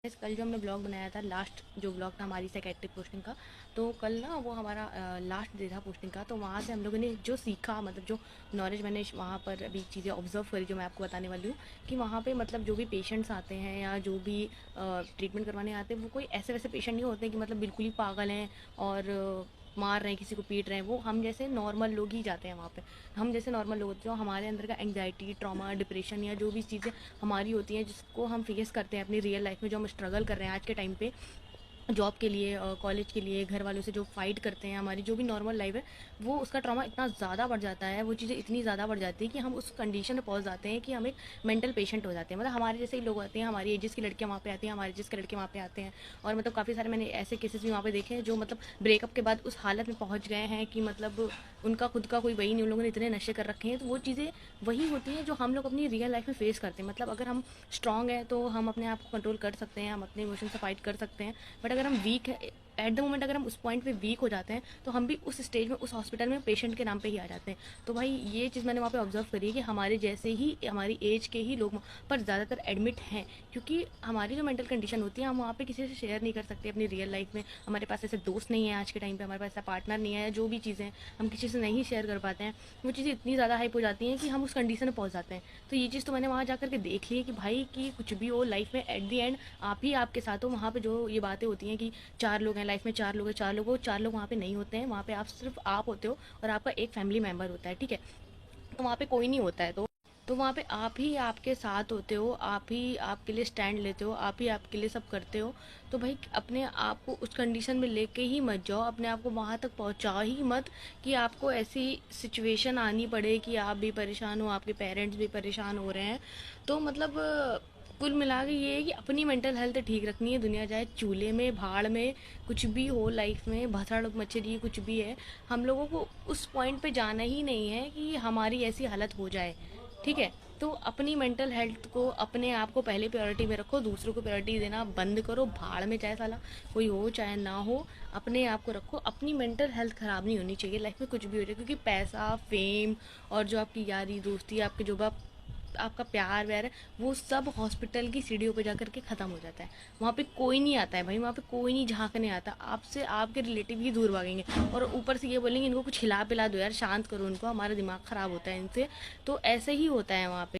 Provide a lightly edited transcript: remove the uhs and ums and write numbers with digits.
कल जो हमने ब्लॉग बनाया था, लास्ट जो ब्लॉग था हमारी साइकेट्रिक पोस्टिंग का, तो कल ना वो हमारा लास्ट डे था पोस्टिंग का। तो वहाँ से हम लोगों ने जो सीखा, मतलब जो नॉलेज मैंने वहाँ पर अभी चीज़ें ऑब्जर्व करी, जो मैं आपको बताने वाली हूँ कि वहाँ पे मतलब जो भी पेशेंट्स आते हैं या जो भी ट्रीटमेंट करवाने आते हैं, वो कोई ऐसे वैसे पेशेंट नहीं होते कि मतलब बिल्कुल ही पागल हैं और मार रहे हैं, किसी को पीट रहे हैं। वो हम जैसे नॉर्मल लोग ही जाते हैं वहाँ पे। हम जैसे नॉर्मल लोग होते हैं, जो हमारे अंदर का एंग्जाइटी, ट्रॉमा, डिप्रेशन या जो भी चीज़ें हमारी होती हैं, जिसको हम फेस करते हैं अपनी रियल लाइफ में, जो हम स्ट्रगल कर रहे हैं आज के टाइम पे जॉब के लिए, कॉलेज के लिए, घर वालों से जो फाइट करते हैं, हमारी जो भी नॉर्मल लाइफ है, वो उसका ट्रॉमा इतना ज़्यादा बढ़ जाता है, वो चीज़ें इतनी ज़्यादा बढ़ जाती है कि हम उस कंडीशन में पहुंच जाते हैं कि हम एक मेंटल पेशेंट हो जाते हैं। मतलब हमारे जैसे ही लोग आते हैं, हमारी एजेस की लड़कियां वहाँ पे आती हैं, हमारे एजेस के लड़के वहाँ पे आते हैं। और मतलब काफ़ी सारे मैंने ऐसे केसेस भी वहाँ पे देखे हैं जो मतलब ब्रेकअप के बाद उस हालत में पहुँच गए हैं कि मतलब उनका खुद का कोई वही नहीं, उन लोगों ने इतने नशे कर रखे हैं। तो वो चीज़ें वही होती हैं जो हम लोग अपनी रियल लाइफ में फेस करते हैं। मतलब अगर हम स्ट्रांग हैं तो हम अपने आप को कंट्रोल कर सकते हैं, हम अपने इमोशन से फाइट कर सकते हैं। बट अगर हम वीक है एट द मोमेंट, अगर हम उस पॉइंट पे वीक हो जाते हैं, तो हम भी उस स्टेज में, उस हॉस्पिटल में पेशेंट के नाम पे ही आ जाते हैं। तो भाई ये चीज़ मैंने वहाँ पे ऑब्जर्व करी है कि हमारे जैसे ही, हमारी एज के ही लोग पर ज़्यादातर एडमिट हैं, क्योंकि हमारी जो मेंटल कंडीशन होती है, हम वहाँ पे किसी से शेयर नहीं कर सकते अपनी रियल लाइफ में। हमारे पास ऐसे दोस्त नहीं है आज के टाइम पे, हमारे पास ऐसा पार्टनर नहीं है, जो भी चीज़ें हम किसी से नहीं शेयर कर पाते हैं, वो चीज़ें इतनी ज़्यादा हाइप हो जाती हैं कि हम उस कंडीशन में पहुँच जाते हैं। तो ये चीज़ तो मैंने वहाँ जा करके देख ली है कि भाई कि कुछ भी हो लाइफ में, एट दी एंड आप ही आपके साथ हो। वहाँ पे जो ये बातें होती हैं कि चार लोग हैं लाइफ में, चार लोग हैं, चार लोग हो, चार लोग वहाँ पे नहीं होते हैं। वहाँ पे आप सिर्फ आप होते हो और आपका एक फैमिली मेम्बर होता है, ठीक है। तो वहाँ पे कोई नहीं होता है। तो वहाँ पे आप ही आपके साथ होते हो, आप ही आपके लिए स्टैंड लेते हो, आप ही आपके लिए सब करते हो। तो भाई अपने आप को उस कंडीशन में लेके ही मत जाओ, अपने आप को वहाँ तक पहुँचाओ ही मत कि आपको ऐसी सिचुएशन आनी पड़े कि आप भी परेशान हो, आपके पेरेंट्स भी परेशान हो रहे हैं। तो मतलब कुल मिला के ये है कि अपनी मेंटल हेल्थ ठीक रखनी है। दुनिया चाहे चूल्हे में, भाड़ में, कुछ भी हो लाइफ में, भसड़ मचली कुछ भी है, हम लोगों को उस पॉइंट पे जाना ही नहीं है कि हमारी ऐसी हालत हो जाए, ठीक है। तो अपनी मेंटल हेल्थ को, अपने आप को पहले प्रायोरिटी में रखो, दूसरों को प्रायोरिटी देना बंद करो। भाड़ में चाहे साला कोई हो चाहे ना हो, अपने आप को रखो। अपनी मेंटल हेल्थ ख़राब नहीं होनी चाहिए लाइफ में, कुछ भी हो जाए। क्योंकि पैसा, फेम और जो आपकी यारी दोस्ती, आपके जो बाप आपका प्यार व्यार है, वो सब हॉस्पिटल की सीढ़ियों पे जाकर के ख़त्म हो जाता है। वहाँ पे कोई नहीं आता है भाई, वहाँ पे कोई नहीं झांकने आता आपसे, आपके रिलेटिव ही दूर भागेंगे और ऊपर से ये बोलेंगे इनको कुछ खिला पिला दो यार, शांत करो उनको, हमारा दिमाग ख़राब होता है इनसे। तो ऐसे ही होता है वहाँ पे।